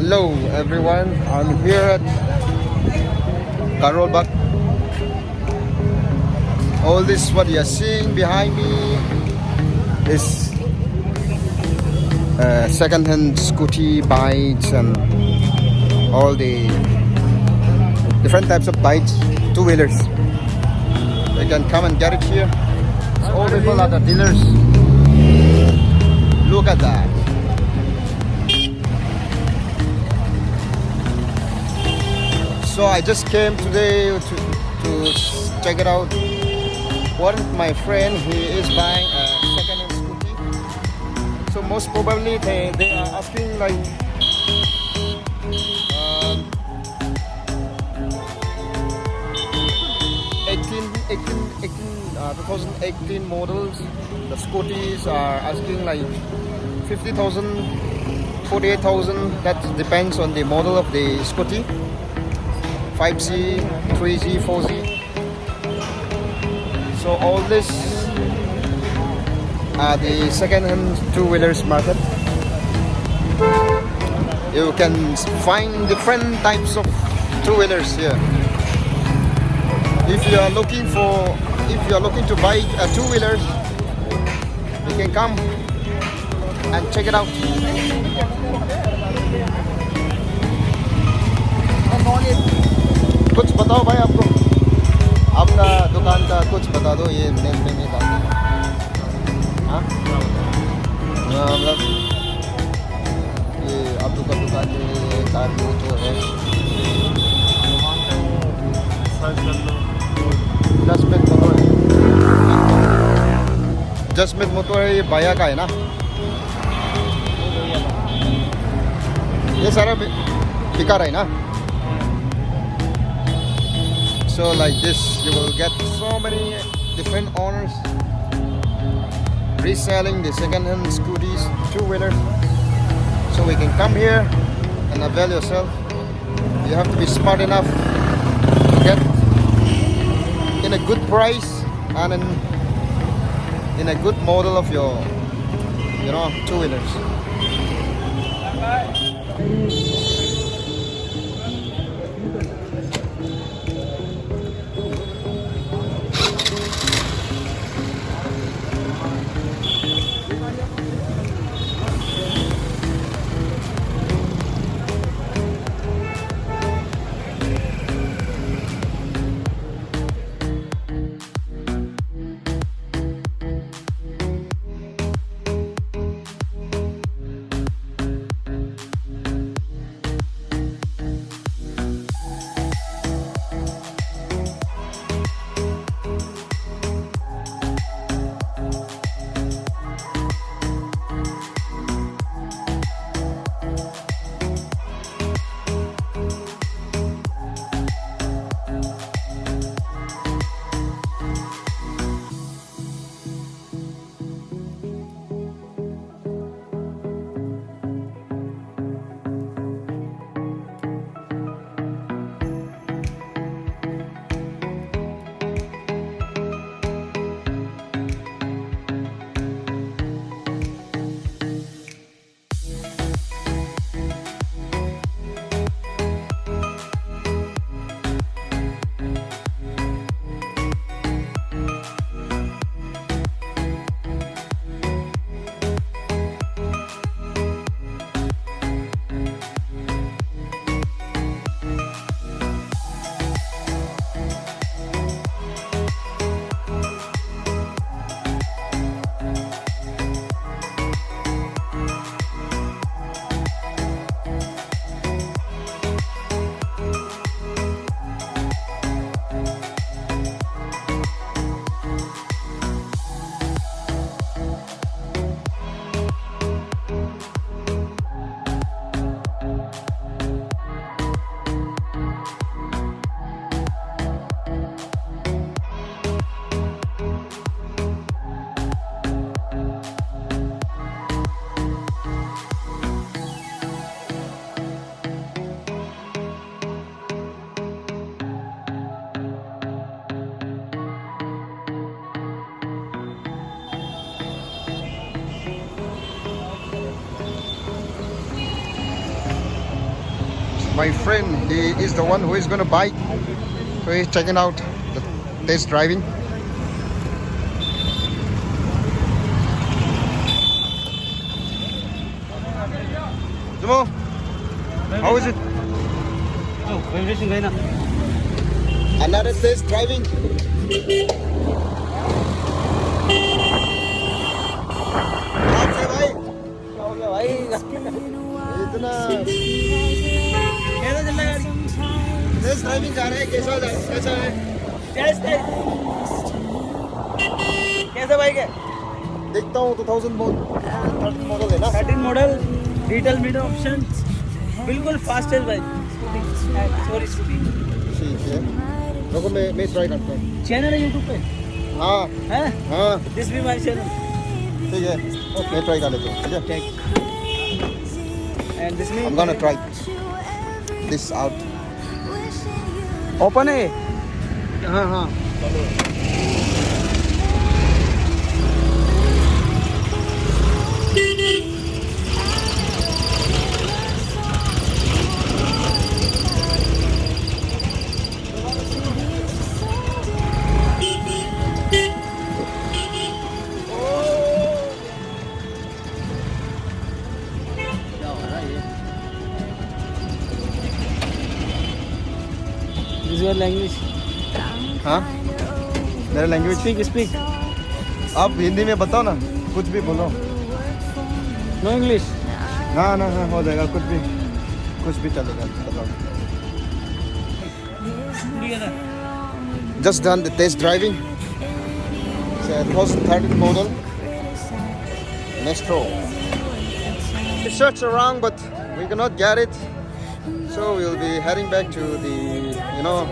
Hello everyone, I'm here at Karol. All this what you are seeing behind me is second-hand scooty bikes and all the different types of bikes, two-wheelers. You can come and get it here. It's all people at the dealers. Look at that. So I just came today to check it out. One of my friend, he is buying a second-hand scooty. So most probably they are asking like 2018 models. The scooties are asking like 50,000, 48,000. That depends on the model of the scooty. 5Z, 3Z, 4Z. So all this are the second-hand two-wheelers market. You can find different types of two-wheelers here. If you are looking to buy a two-wheelers, you can come and check it out. कुछ बताओ भाई, आपको आपका दुकान का कुछ बता दो, ये नेट पे नहीं था। हाँ मतलब ये आपका दुकान में कार जो है 10 मिनट मोटर है, 10 मिनट मोटर है। ये बाया का है ना, ये सारा बिका रहा है ना। So like this, you will get so many different owners reselling the second-hand scooties, two-wheelers. So we can come here and avail yourself. You have to be smart enough to get in a good price and in a good model of your, two-wheelers. my friend, he is the one who is going to buy. So he's checking out the test driving. Jamo, how is it? Oh, vibration going up. Another test driving. इतना कैसा चल रहा है गाड़ी? Test driving जा रहे हैं कैसा है टेस्ट है। कैसा बाइक है? देखता हूँ 2013 मॉडल है ना 13 मॉडल डिजिटल मीटर ऑप्शन बिल्कुल फास्टेस्ट बाइक सॉरी स्पीड ठीक है रुको मैं ट्राई करता हूँ चैनल है यूट्यूब पे हाँ है हाँ दिस भी माय चैनल ठीक है मैं ट्राई कर लेता हूँ ठीक है and this me I'm gonna try this out open है हाँ हाँ दिस योर लैंग्वेज हाँ मेरा लैंग्वेज स्पीक आप हिंदी में बताओ ना कुछ भी बोलो नो इंग्लिश ना हो जाएगा कुछ भी चलेगा बताओ Just done the test driving. It's a 2013 model Maestro. We searched around but we cannot get it. So we'll be heading back to the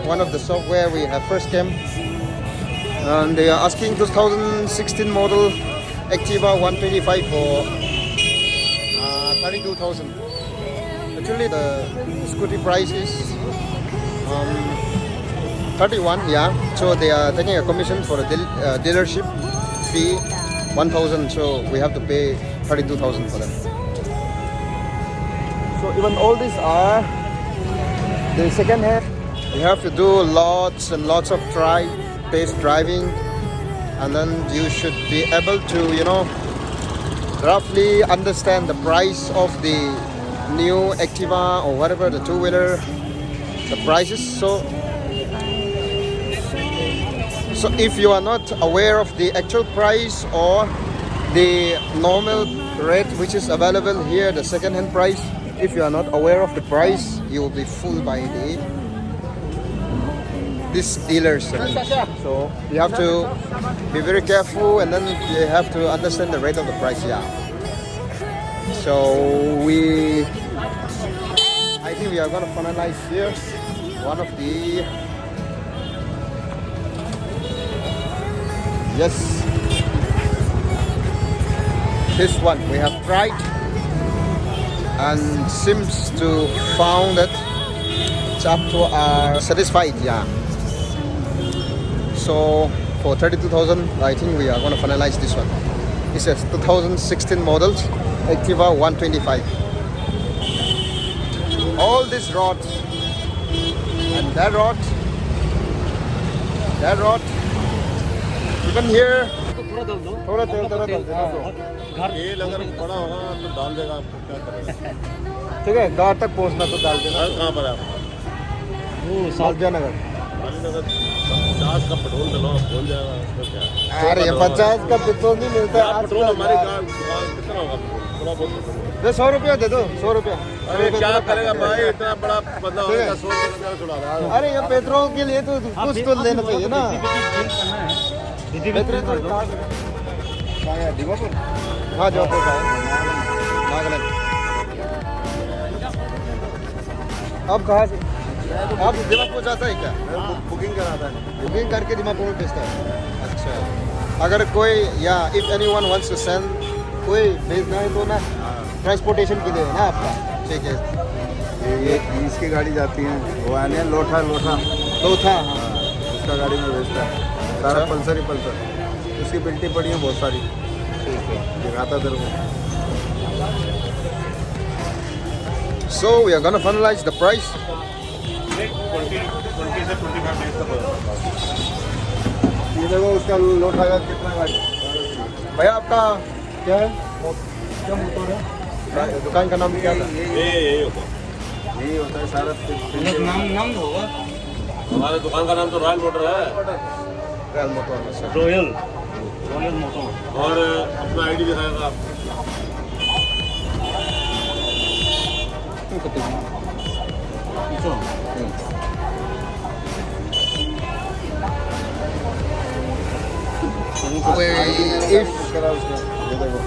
one of the software we have first came. And they are asking 2016 model Activa 125 for 32,000. Actually the scooty price is 31, yeah. So they are taking a commission for a dealership fee 1,000. So we have to pay 32,000 for them. So even all these are the second hand. You have to do lots and lots of test driving, and then you should be able to roughly understand the price of the new Activa or whatever the two-wheeler, the prices. So if you are not aware of the actual price or the normal rate which is available here, the second-hand price, if you are not aware of the price, you will be fooled by these dealers. So you have to be very careful, and then you have to understand the rate of the price. Yeah. So I think we are going to finalize here one of the. Yes, this one we have tried and seems to found that it's up to our satisfied, yeah. So for 32,000 I think we are going to finalize this one. This is 2016 models Activa 125. All these rods and that rod, even here थोड़ा तेल देना तो तेल अगर बड़ा होगा तो डाल देगा आपको क्या करेगा ठीक है गांव तक पहुंचना तो डाल देना कहाँ पर है आप सालजा नगर 50 का पेट्रोल डलो बोल जाएगा उसमें क्या अरे 50 का पेट्रोल नहीं मिलता है पेट्रोल हमारी कार कितना होगा थोड़ा बहुत 100 रुपया दे दो 100 रुपया अरे क्या करेगा भाई इतना बड़ा बंदा होगा 100 रुपया छुड़ा रहा है अरे ये पेट्रोल के लिए तो कुछ तो लेना चाहिए ना हाँ जयपुर का है नागालैंड अब कहाँ से आप दिमापुर जाता है क्या बुकिंग कराता है बुकिंग करके दिमापुर में भेजता है अच्छा अगर कोई या if anyone wants to send कोई भेजना है तो ना ट्रांसपोर्टेशन के लिए है ना आपका ठीक है ये इसकी गाड़ी जाती है वो आने लोठा हाँ उसका गाड़ी में भेजता है सारा पल्सर ही पल्सर उसकी बिल्टी पड़ी है बहुत सारी दिखाता तेरे को So we are gonna finalize the price. 20 से 25 days तक होगा। ये देखो उसका लोट आएगा कितना गाड़ी। भैया आपका क्या है? क्या मोटर है? दुकान का नाम क्या था? यही होता है। यही होता है सारा। नाम होगा हमारे दुकान का नाम तो रॉयल मोटर है। रॉयल मोटर है सर। Royal motor. और अपना आईडी दिखाएगा आप। If करा उसने। ये देखो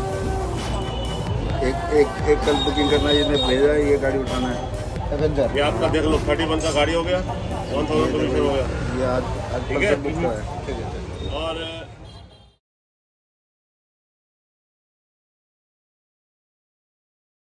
एक कल बुकिंग करना है, इसने भेजा है, ये गाड़ी उठाना है। एवेंजर ये आपका देख लो 31 का गाड़ी हो गया, 1000 कमीशन हो गया। ये आज ठीक है? बुक हुआ है। ठीक है।